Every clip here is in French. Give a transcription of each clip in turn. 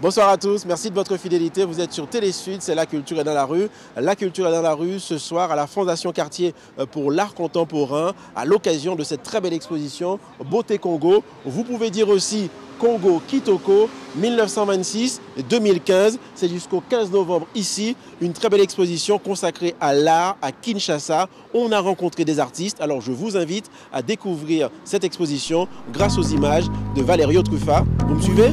Bonsoir à tous, merci de votre fidélité. Vous êtes sur Télé Sud, c'est La Culture est dans la rue. La Culture est dans la rue ce soir à la Fondation Cartier pour l'art contemporain à l'occasion de cette très belle exposition Beauté Congo. Vous pouvez dire aussi Congo Kitoko 1926-2015. C'est jusqu'au 15 novembre ici, une très belle exposition consacrée à l'art à Kinshasa. On a rencontré des artistes, alors je vous invite à découvrir cette exposition grâce aux images de Valerio Truffa. Vous me suivez ?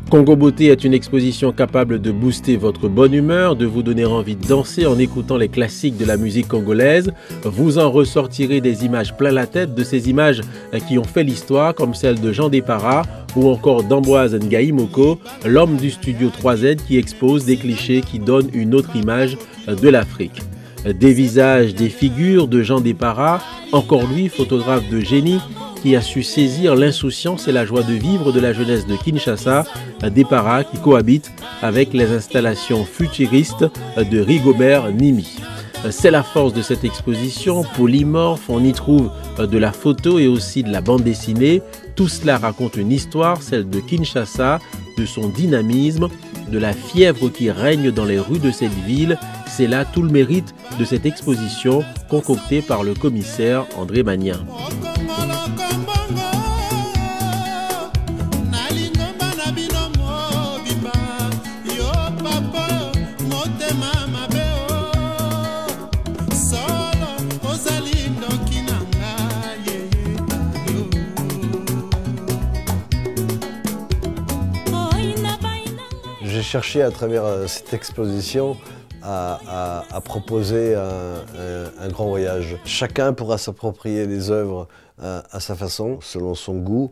Congo Beauté est une exposition capable de booster votre bonne humeur, de vous donner envie de danser en écoutant les classiques de la musique congolaise. Vous en ressortirez des images plein la tête, de ces images qui ont fait l'histoire, comme celle de Jean Despara ou encore d'Ambroise Ngaïmoko, l'homme du studio 3Z qui expose des clichés qui donnent une autre image de l'Afrique. Des visages, des figures de Jean Despara, encore lui, photographe de génie, qui a su saisir l'insouciance et la joie de vivre de la jeunesse de Kinshasa, Despara qui cohabite avec les installations futuristes de Rigobert Nimi. C'est la force de cette exposition, polymorphe, on y trouve de la photo et aussi de la bande dessinée. Tout cela raconte une histoire, celle de Kinshasa, de son dynamisme, de la fièvre qui règne dans les rues de cette ville. C'est là tout le mérite de cette exposition concoctée par le commissaire André Magnin. J'ai cherché à travers cette exposition à proposer un grand voyage. Chacun pourra s'approprier les œuvres à sa façon, selon son goût.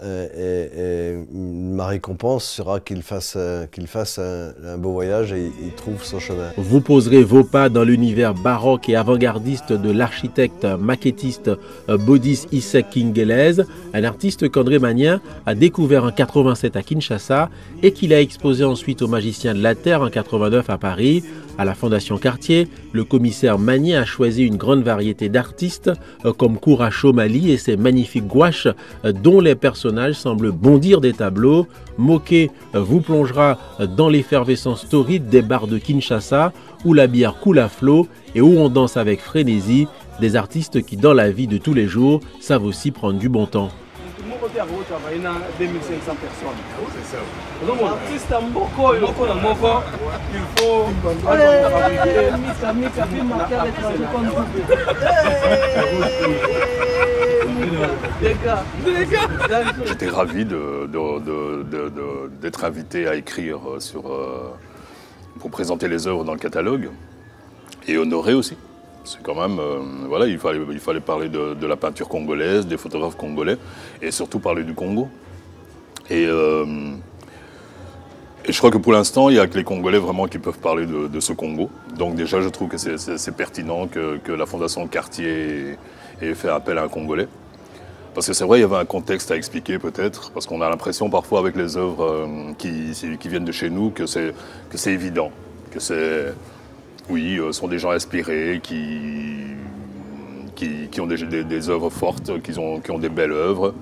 Et ma récompense sera qu'il fasse un beau voyage et il trouve son chemin. Vous poserez vos pas dans l'univers baroque et avant-gardiste de l'architecte maquettiste Bodis Isek Kingelez, un artiste qu'André Magnin a découvert en 87 à Kinshasa et qu'il a exposé ensuite aux Magiciens de la Terre en 89 à Paris. À la Fondation Cartier, le commissaire Magnin a choisi une grande variété d'artistes comme Kouracho Mali et ses magnifiques gouaches dont les personnages semblent bondir des tableaux. Moké vous plongera dans l'effervescence torride des bars de Kinshasa où la bière coule à flot et où on danse avec frénésie, des artistes qui dans la vie de tous les jours savent aussi prendre du bon temps. Il J'étais ravi d'être invité à écrire pour présenter les œuvres dans le catalogue et honoré aussi. C'est quand même, voilà, il fallait parler de la peinture congolaise, des photographes congolais et surtout parler du Congo. Et je crois que pour l'instant, il n'y a que les Congolais vraiment qui peuvent parler de ce Congo. Donc déjà, je trouve que c'est pertinent que la Fondation Cartier ait fait appel à un Congolais. Parce que c'est vrai, il y avait un contexte à expliquer peut-être, parce qu'on a l'impression parfois avec les œuvres qui viennent de chez nous que c'est évident, que c'est... Oui, sont des gens inspirés, qui ont des œuvres fortes, qui ont des belles œuvres.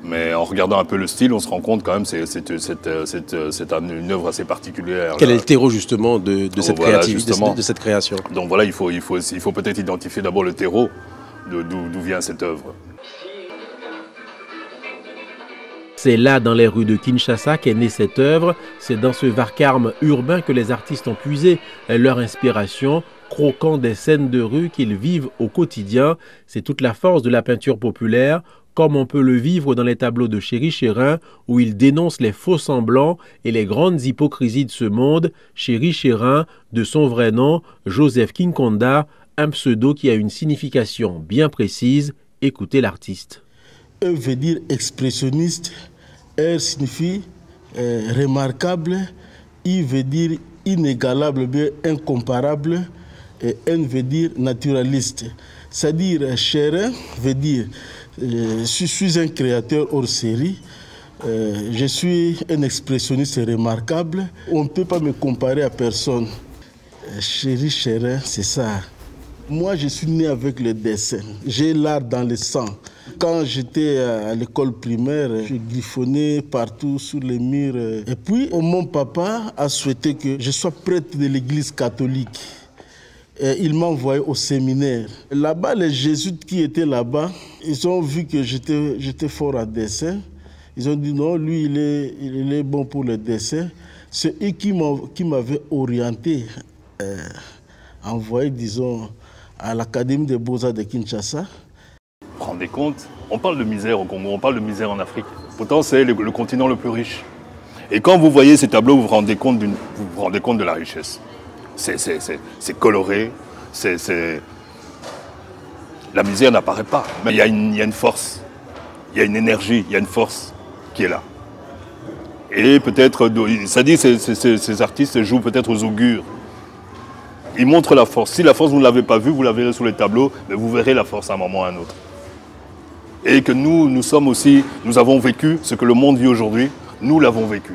Mais en regardant un peu le style, on se rend compte quand même que c'est une œuvre assez particulière. Quel est le terreau justement de cette créativité, de cette création? Donc voilà, il faut peut-être identifier d'abord le terreau, d'où vient cette œuvre. C'est là, dans les rues de Kinshasa, qu'est née cette œuvre. C'est dans ce vacarme urbain que les artistes ont puisé leur inspiration, croquant des scènes de rue qu'ils vivent au quotidien. C'est toute la force de la peinture populaire, comme on peut le vivre dans les tableaux de Chéri Chérin, où il dénonce les faux semblants et les grandes hypocrisies de ce monde. Chéri Chérin, de son vrai nom, Joseph Kinkonda, un pseudo qui a une signification bien précise. Écoutez l'artiste. E veut dire expressionniste, R signifie remarquable, I veut dire inégalable, bien incomparable, et N veut dire naturaliste. C'est-à-dire Chérin veut dire je suis un créateur hors série, je suis un expressionniste remarquable, on ne peut pas me comparer à personne. Chéri Chérin, c'est ça. Moi, je suis né avec le dessin. J'ai l'art dans le sang. Quand j'étais à l'école primaire, je griffonnais partout sur les murs. Et puis, mon papa a souhaité que je sois prêtre de l'église catholique. Et il m'a envoyé au séminaire. Là-bas, les jésuites qui étaient là-bas, ils ont vu que j'étais fort à dessin. Ils ont dit non, lui, il est bon pour le dessin. C'est eux qui m'avaient orienté, envoyé, disons, à l'Académie des Beaux-Arts de Kinshasa. Vous vous rendez compte? On parle de misère au Congo, on parle de misère en Afrique. Pourtant, c'est le continent le plus riche. Et quand vous voyez ces tableaux, vous vous rendez compte de la richesse. C'est coloré, la misère n'apparaît pas. Mais il y a une force, il y a une énergie, il y a une force qui est là. Et peut-être, ça dit, ces artistes jouent peut-être aux augures. Ils montrent la force. Si la force, vous ne l'avez pas vue, vous la verrez sur les tableaux, mais vous verrez la force à un moment ou à un autre. Et que nous sommes aussi, nous avons vécu ce que le monde vit aujourd'hui, nous l'avons vécu.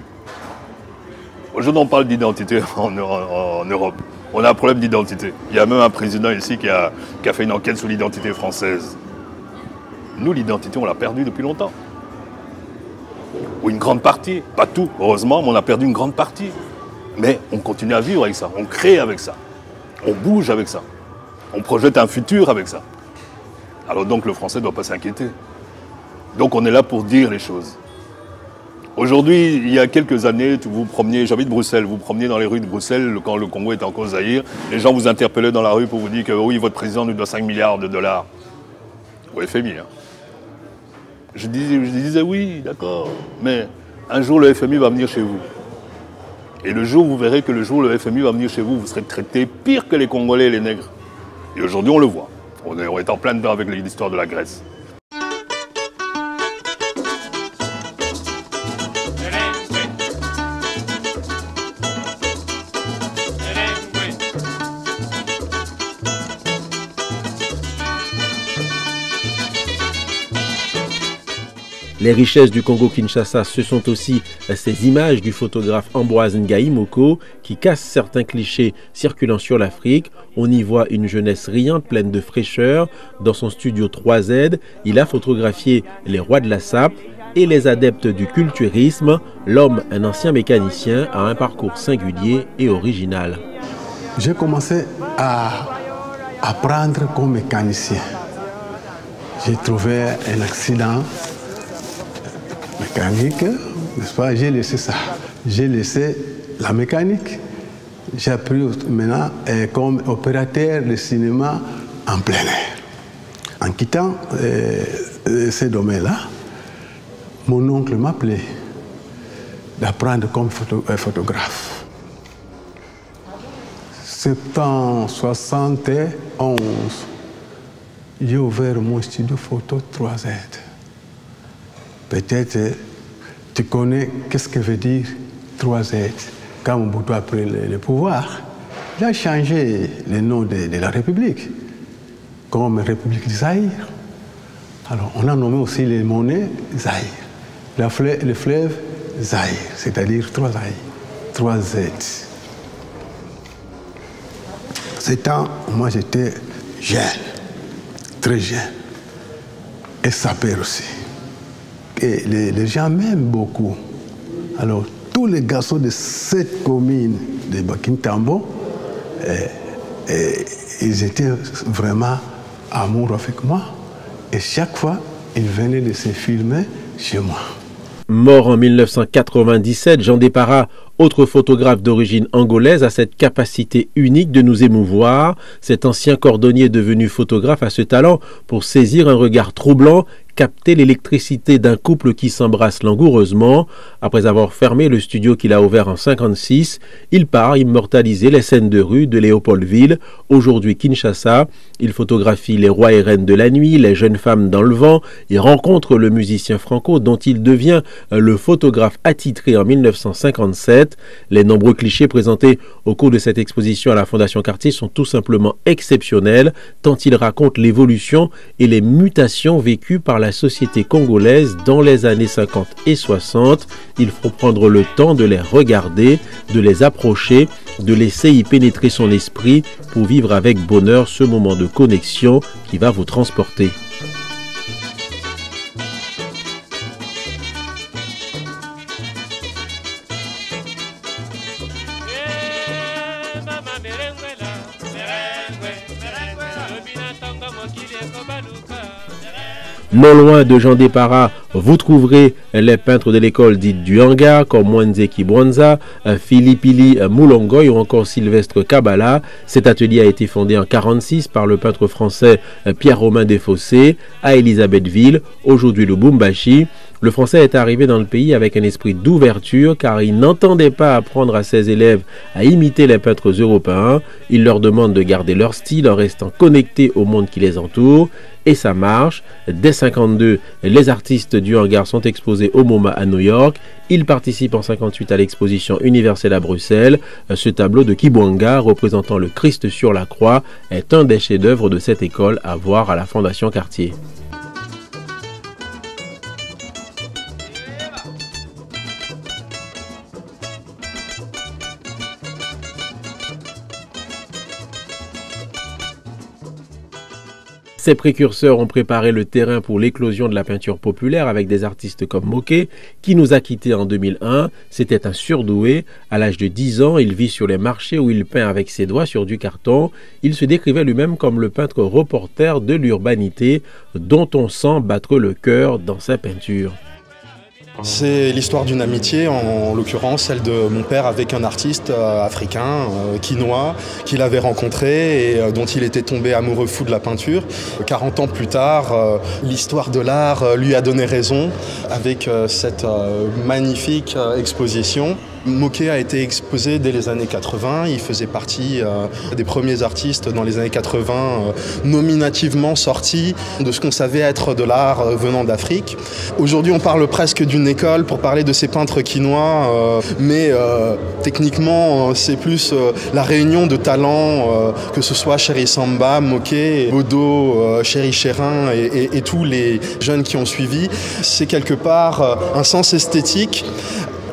Aujourd'hui, on parle d'identité en Europe. On a un problème d'identité. Il y a même un président ici qui a fait une enquête sur l'identité française. Nous, l'identité, on l'a perdue depuis longtemps. Ou une grande partie. Pas tout, heureusement, mais on a perdu une grande partie. Mais on continue à vivre avec ça. On crée avec ça. On bouge avec ça. On projette un futur avec ça. Alors donc, le français ne doit pas s'inquiéter. Donc, on est là pour dire les choses. Aujourd'hui, il y a quelques années, vous promeniez, j'habite Bruxelles, vous promeniez dans les rues de Bruxelles quand le Congo était encore Zaïre, les gens vous interpellaient dans la rue pour vous dire que oui, votre président nous doit 5 milliards de dollars. Au FMI. Hein. Je disais oui, d'accord, mais un jour le FMI va venir chez vous. Et le jour, vous verrez que le jour où le FMI va venir chez vous, vous serez traités pire que les Congolais et les nègres. Et aujourd'hui, on le voit. On est en plein dedans avec l'histoire de la Grèce. Les richesses du Congo-Kinshasa, ce sont aussi ces images du photographe Ambroise Ngaï Moko qui cassent certains clichés circulant sur l'Afrique. On y voit une jeunesse riante, pleine de fraîcheur. Dans son studio 3Z, il a photographié les rois de la sape et les adeptes du culturisme. L'homme, un ancien mécanicien, a un parcours singulier et original. J'ai commencé à apprendre comme mécanicien. J'ai trouvé un accident mécanique, n'est-ce pas? J'ai laissé ça. J'ai laissé la mécanique. J'ai appris maintenant comme opérateur de cinéma en plein air. En quittant ce domaine-là, mon oncle m'appelait d'apprendre comme photographe. Septembre 71, j'ai ouvert mon studio photo 3Z. Peut-être tu connais qu'est-ce que veut dire 3Z. Quand Mobutu a pris le pouvoir, il a changé le nom de la République comme République du Zaïre. Alors on a nommé aussi les monnaies Zaïre. Le fleuve Zaïre, c'est-à-dire 3Z. Ce temps, moi j'étais jeune, très jeune, et sapeur aussi. Et les gens m'aiment beaucoup. Alors, tous les garçons de cette commune de Bakintambo, ils étaient vraiment amoureux avec moi. Et chaque fois, ils venaient de se filmer chez moi. Mort en 1997, Jean Dépara, autre photographe d'origine angolaise, a cette capacité unique de nous émouvoir. Cet ancien cordonnier devenu photographe a ce talent pour saisir un regard troublant, capter l'électricité d'un couple qui s'embrasse langoureusement. Après avoir fermé le studio qu'il a ouvert en 1956, il part immortaliser les scènes de rue de Léopoldville, aujourd'hui Kinshasa. Il photographie les rois et reines de la nuit, les jeunes femmes dans le vent. Il rencontre le musicien Franco dont il devient le photographe attitré en 1957. empreintes. Les nombreux clichés présentés au cours de cette exposition à la Fondation Cartier sont tout simplement exceptionnels, tant ils racontent l'évolution et les mutations vécues par la société congolaise dans les années 50 et 60. Il faut prendre le temps de les regarder, de les approcher, de laisser y pénétrer son esprit pour vivre avec bonheur ce moment de connexion qui va vous transporter. Non loin de Jean Dépara, vous trouverez les peintres de l'école dite du hangar comme Mwenze Kibwanza, Philippili Moulongoy ou encore Sylvestre Kabala. Cet atelier a été fondé en 1946 par le peintre français Pierre-Romain Desfossés à Elisabethville, aujourd'hui Lubumbashi. Le français est arrivé dans le pays avec un esprit d'ouverture car il n'entendait pas apprendre à ses élèves à imiter les peintres européens. Il leur demande de garder leur style en restant connectés au monde qui les entoure. Et ça marche. Dès 1952, les artistes du hangar sont exposés au MoMA à New York. Ils participent en 1958 à l'exposition universelle à Bruxelles. Ce tableau de Kibwanga représentant le Christ sur la croix est un des chefs-d'œuvre de cette école à voir à la Fondation Cartier. Ces précurseurs ont préparé le terrain pour l'éclosion de la peinture populaire avec des artistes comme Moké, qui nous a quittés en 2001. C'était un surdoué. À l'âge de 10 ans, il vit sur les marchés où il peint avec ses doigts sur du carton. Il se décrivait lui-même comme le peintre reporter de l'urbanité, dont on sent battre le cœur dans sa peinture. C'est l'histoire d'une amitié, en l'occurrence celle de mon père avec un artiste africain, quinois, qu'il avait rencontré et dont il était tombé amoureux fou de la peinture. 40 ans plus tard, l'histoire de l'art lui a donné raison avec cette magnifique exposition. Moké a été exposé dès les années 80, il faisait partie des premiers artistes dans les années 80 nominativement sortis de ce qu'on savait être de l'art venant d'Afrique. Aujourd'hui on parle presque d'une école pour parler de ces peintres quinois, mais techniquement c'est plus la réunion de talents, que ce soit Chéri Samba, Moké, Bodo, Chéri Chérin et tous les jeunes qui ont suivi. C'est quelque part un sens esthétique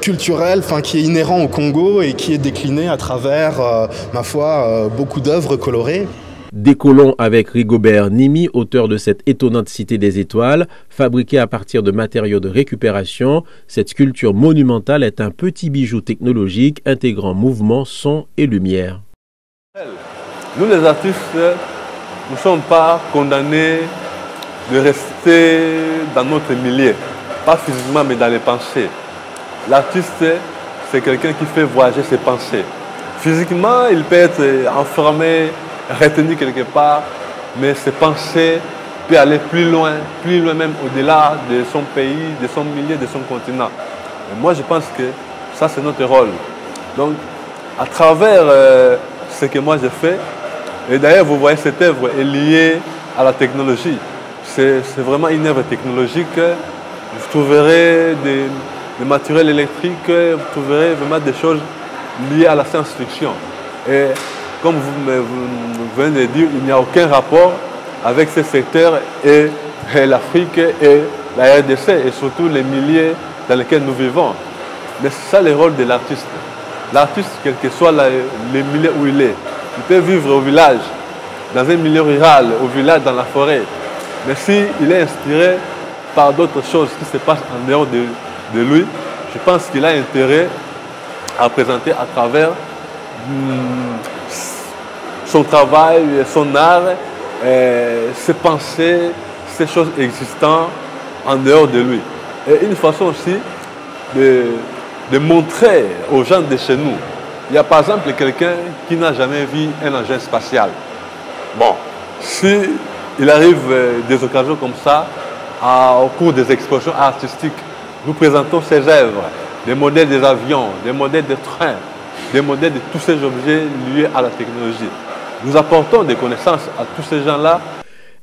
culturel, qui est inhérent au Congo et qui est décliné à travers, ma foi, beaucoup d'œuvres colorées. Décollons avec Rigobert Nimi, auteur de cette étonnante cité des étoiles, fabriquée à partir de matériaux de récupération. Cette sculpture monumentale est un petit bijou technologique intégrant mouvement, son et lumière. Nous les artistes, nous ne sommes pas condamnés de rester dans notre milieu, pas physiquement mais dans les pensées. L'artiste, c'est quelqu'un qui fait voyager ses pensées. Physiquement, il peut être enfermé, retenu quelque part, mais ses pensées peuvent aller plus loin même au-delà de son pays, de son milieu, de son continent. Et moi, je pense que ça, c'est notre rôle. Donc, à travers ce que moi j'ai fait, et d'ailleurs, vous voyez, cette œuvre est liée à la technologie. C'est vraiment une œuvre technologique. Vous trouverez des matériels électriques, vous trouverez vraiment des choses liées à la science-fiction. Et comme vous venez de dire, il n'y a aucun rapport avec ce secteur et l'Afrique et la RDC et surtout les milieux dans lesquels nous vivons. Mais c'est ça le rôle de l'artiste. L'artiste, quel que soit le milieu où il est, il peut vivre au village, dans un milieu rural, au village, dans la forêt. Mais s'il est inspiré par d'autres choses qui se passent en dehors de lui, je pense qu'il a intérêt à présenter à travers son travail, son art, ses pensées, ces choses existantes en dehors de lui. Et une façon aussi de montrer aux gens de chez nous. Il y a par exemple quelqu'un qui n'a jamais vu un engin spatial. Bon, s'il arrive des occasions comme ça, au cours des expositions artistiques, nous présentons ces œuvres, des modèles des avions, des modèles de trains, des modèles de tous ces objets liés à la technologie. Nous apportons des connaissances à tous ces gens-là.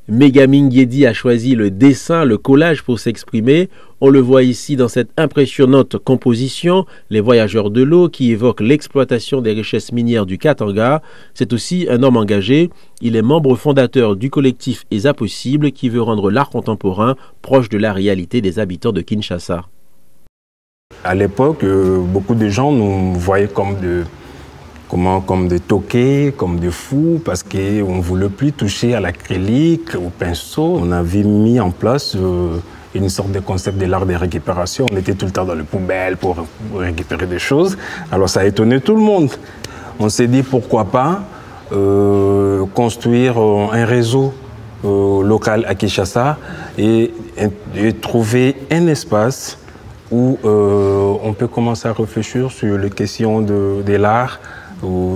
Megaming Yedi a choisi le dessin, le collage pour s'exprimer. On le voit ici dans cette impressionnante composition, Les Voyageurs de l'eau, qui évoque l'exploitation des richesses minières du Katanga. C'est aussi un homme engagé. Il est membre fondateur du collectif ESA Possible, qui veut rendre l'art contemporain proche de la réalité des habitants de Kinshasa. À l'époque, beaucoup de gens nous voyaient comme des toqués, comme des fous, parce qu'on ne voulait plus toucher à l'acrylique, au pinceau. On avait mis en place une sorte de concept de l'art de récupération. On était tout le temps dans les poubelles pour récupérer des choses. Alors ça a étonné tout le monde. On s'est dit pourquoi pas construire un réseau local à Kinshasa et trouver un espace où on peut commencer à réfléchir sur les questions de l'art,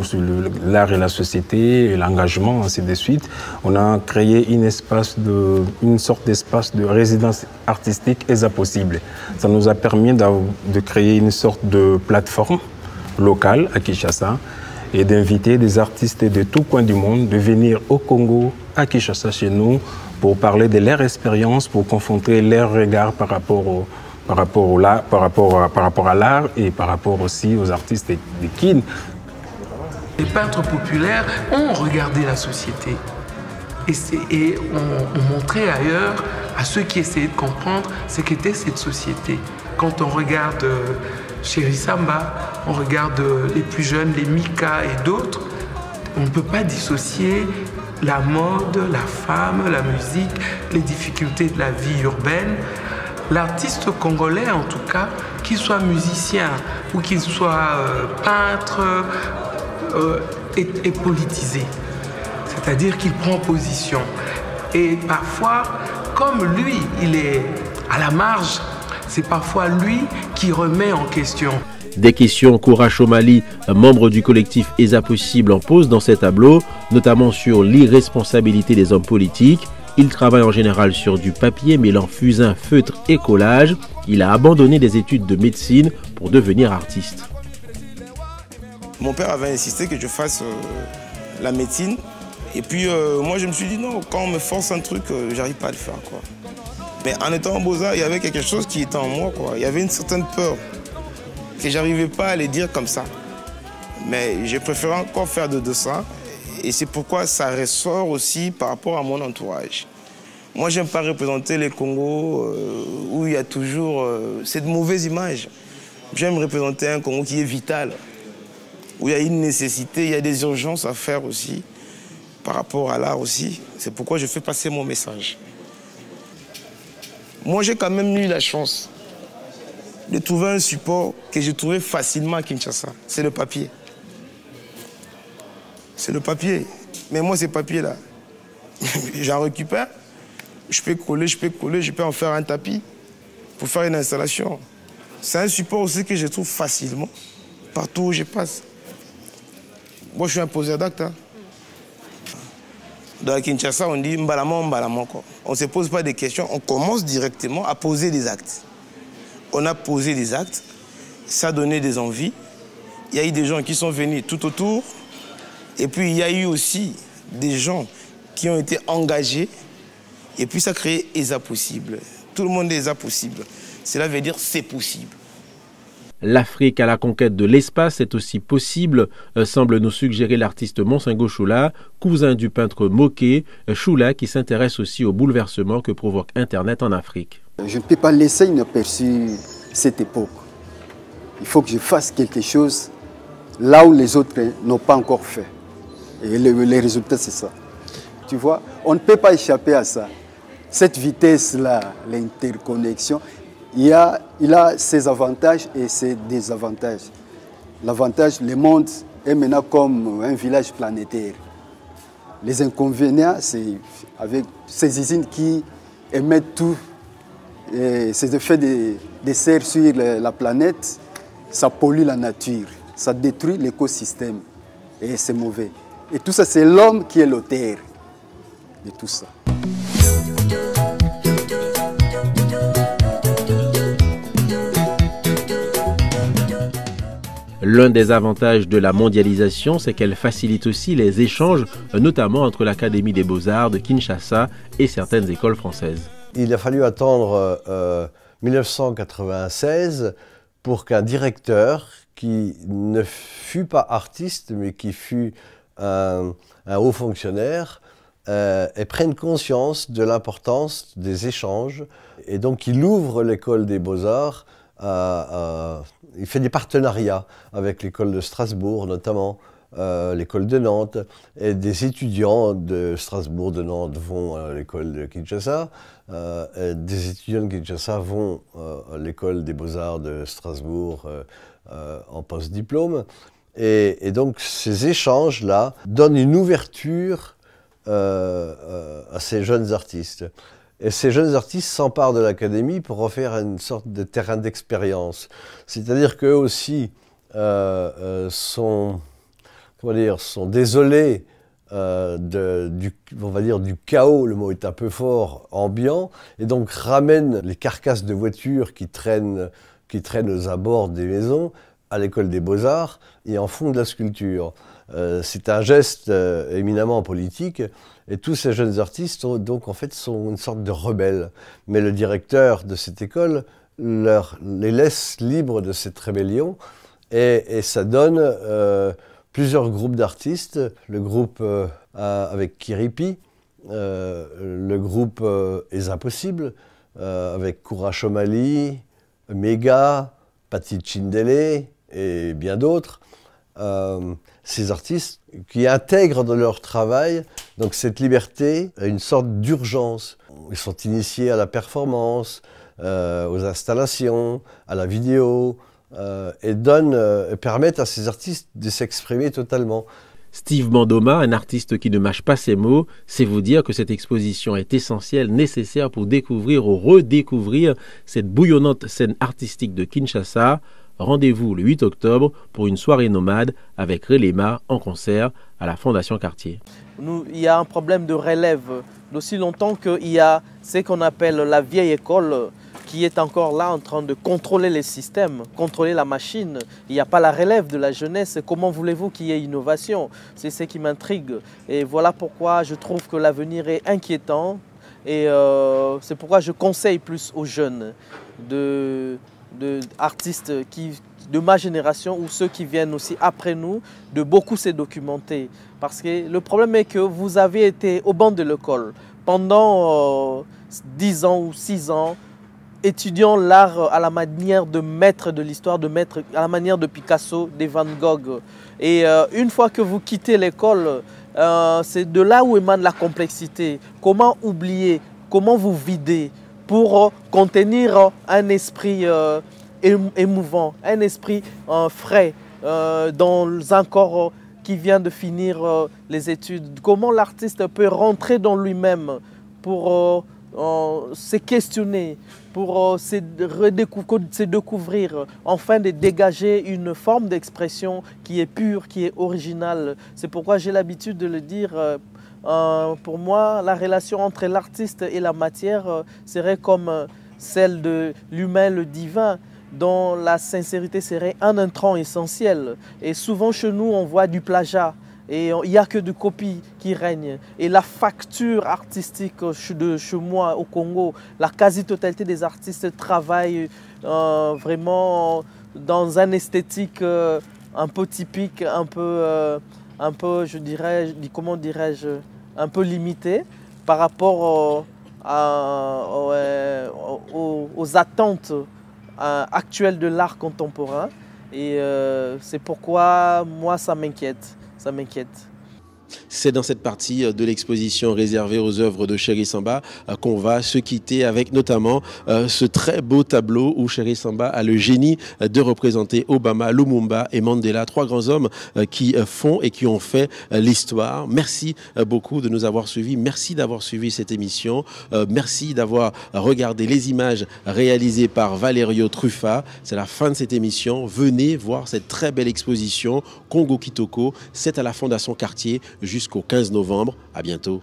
sur l'art et la société, l'engagement, ainsi de suite. On a créé une sorte d'espace de résidence artistique ESA Possible. Ça nous a permis de créer une sorte de plateforme locale à Kinshasa et d'inviter des artistes de tous coins du monde de venir au Congo, à Kinshasa chez nous, pour parler de leur expérience, pour confronter leur regard par rapport à l'art et par rapport aussi aux artistes de Kin. Les peintres populaires ont regardé la société et ont montré ailleurs à ceux qui essayaient de comprendre ce qu'était cette société. Quand on regarde Chéri Samba, on regarde les plus jeunes, les Mika et d'autres, on ne peut pas dissocier la mode, la femme, la musique, les difficultés de la vie urbaine. L'artiste congolais, en tout cas, qu'il soit musicien ou qu'il soit peintre, est politisé. C'est-à-dire qu'il prend position. Et parfois, comme lui, il est à la marge, c'est parfois lui qui remet en question. Des questions qu'Oura Chomali, membre du collectif ESA Possible, en pose dans ces tableaux, notamment sur l'irresponsabilité des hommes politiques. Il travaille en général sur du papier mêlant fusain, feutre et collage. Il a abandonné des études de médecine pour devenir artiste. Mon père avait insisté que je fasse la médecine. Et puis moi je me suis dit non, quand on me force un truc, j'arrive pas à le faire, quoi. Mais en étant en Beaux-Arts, il y avait quelque chose qui était en moi, quoi. Il y avait une certaine peur que j'arrivais pas à les dire comme ça. Mais j'ai préféré encore faire de dessin. Et c'est pourquoi ça ressort aussi par rapport à mon entourage. Moi, j'aime pas représenter les Congos où il y a toujours cette mauvaise image. J'aime représenter un Congo qui est vital, où il y a une nécessité, il y a des urgences à faire aussi, par rapport à l'art aussi. C'est pourquoi je fais passer mon message. Moi, j'ai quand même eu la chance de trouver un support que j'ai trouvé facilement à Kinshasa. C'est le papier. C'est le papier. Mais moi, ces papiers-là, j'en récupère, je peux coller, je peux en faire un tapis pour faire une installation. C'est un support aussi que je trouve facilement partout où je passe. Moi, je suis un poseur d'actes. Hein. Dans Kinshasa, on dit mbalama, mbalama. On ne se pose pas des questions, on commence directement à poser des actes. On a posé des actes, ça a donné des envies. Il y a eu des gens qui sont venus tout autour. Et puis, il y a eu aussi des gens qui ont été engagés. Et puis, ça a créé ESA Possible. Tout le monde est ESA Possible. Cela veut dire c'est possible. L'Afrique à la conquête de l'espace est aussi possible, semble nous suggérer l'artiste Monsengo Choula, cousin du peintre Moké, Choula qui s'intéresse aussi au bouleversement que provoque Internet en Afrique. Je ne peux pas laisser inaperçu cette époque. Il faut que je fasse quelque chose là où les autres n'ont pas encore fait. Et les résultats, c'est ça. Tu vois, on ne peut pas échapper à ça. Cette vitesse-là, l'interconnexion, il a ses avantages et ses désavantages. L'avantage, le monde est maintenant comme un village planétaire. Les inconvénients, c'est avec ces usines qui émettent tout, ces effets de serre sur la planète, ça pollue la nature, ça détruit l'écosystème et c'est mauvais. Et tout ça, c'est l'homme qui est l'auteur de tout ça. L'un des avantages de la mondialisation, c'est qu'elle facilite aussi les échanges, notamment entre l'Académie des Beaux-Arts de Kinshasa et certaines écoles françaises. Il a fallu attendre 1996 pour qu'un directeur qui ne fut pas artiste, mais qui fut un haut fonctionnaire, prenne conscience de l'importance des échanges. Et donc il ouvre l'école des Beaux-Arts, il fait des partenariats avec l'école de Strasbourg notamment, l'école de Nantes, et des étudiants de Strasbourg, de Nantes vont à l'école de Kinshasa, des étudiants de Kinshasa vont à l'école des Beaux-Arts de Strasbourg en post-diplôme. Et donc ces échanges-là donnent une ouverture à ces jeunes artistes. Et ces jeunes artistes s'emparent de l'académie pour en faire une sorte de terrain d'expérience. C'est-à-dire qu'eux aussi sont désolés du chaos, le mot est un peu fort, ambiant, et donc ramènent les carcasses de voitures qui traînent aux abords des maisons à l'école des Beaux-Arts et en font de la sculpture. C'est un geste éminemment politique, et tous ces jeunes artistes donc en fait sont une sorte de rebelles. Mais le directeur de cette école les laisse libres de cette rébellion, et ça donne plusieurs groupes d'artistes, le groupe avec Kiripi, le groupe Les Impossibles, avec Koura Chomali, Mega, Pati Chindele et bien d'autres. Ces artistes qui intègrent dans leur travail donc cette liberté, une sorte d'urgence. Ils sont initiés à la performance, aux installations, à la vidéo, et permettent à ces artistes de s'exprimer totalement. Steve Mandoma, un artiste qui ne mâche pas ses mots, c'est vous dire que cette exposition est essentielle, nécessaire pour découvrir ou redécouvrir cette bouillonnante scène artistique de Kinshasa. Rendez-vous le 8 octobre pour une soirée nomade avec Relema en concert à la Fondation Cartier. Il y a un problème de relève d'aussi longtemps qu'il y a ce qu'on appelle la vieille école qui est encore là en train de contrôler les systèmes, contrôler la machine. Il n'y a pas la relève de la jeunesse. Comment voulez-vous qu'il y ait innovation? C'est ce qui m'intrigue. Et voilà pourquoi je trouve que l'avenir est inquiétant. Et c'est pourquoi je conseille plus aux jeunes artistes de ma génération ou ceux qui viennent aussi après nous, de beaucoup se documenter. Parce que le problème est que vous avez été au banc de l'école pendant 10 ans ou 6 ans, étudiant l'art à la manière de maître de l'histoire, à la manière de Picasso, de Van Gogh. Et une fois que vous quittez l'école, c'est de là où émane la complexité. Comment oublier, comment vous vider pour contenir un esprit émouvant, un esprit frais dans un corps qui vient de finir les études. Comment l'artiste peut rentrer dans lui-même pour se questionner, pour se découvrir, enfin de dégager une forme d'expression qui est pure, qui est originale. C'est pourquoi j'ai l'habitude de le dire. Pour moi, la relation entre l'artiste et la matière serait comme celle de l'humain, le divin, dont la sincérité serait un intrant essentiel. Et souvent chez nous, on voit du plagiat. Et il n'y a que de copies qui règnent. Et la facture artistique de chez moi au Congo, la quasi-totalité des artistes travaillent vraiment dans un esthétique un peu typique, un peu je dirais, comment dirais-je, un peu limité par rapport aux attentes actuelles de l'art contemporain. Et c'est pourquoi moi ça m'inquiète. Ça m'inquiète. C'est dans cette partie de l'exposition réservée aux œuvres de Chéri Samba qu'on va se quitter avec notamment ce très beau tableau où Chéri Samba a le génie de représenter Obama, Lumumba et Mandela, trois grands hommes qui font et qui ont fait l'histoire. Merci beaucoup de nous avoir suivis. Merci d'avoir suivi cette émission. Merci d'avoir regardé les images réalisées par Valerio Truffa. C'est la fin de cette émission. Venez voir cette très belle exposition Congo Kitoko. C'est à la Fondation Cartier jusqu'au 15 novembre. À bientôt.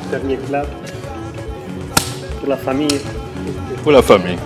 Dernier clap pour la famille. Pour la famille.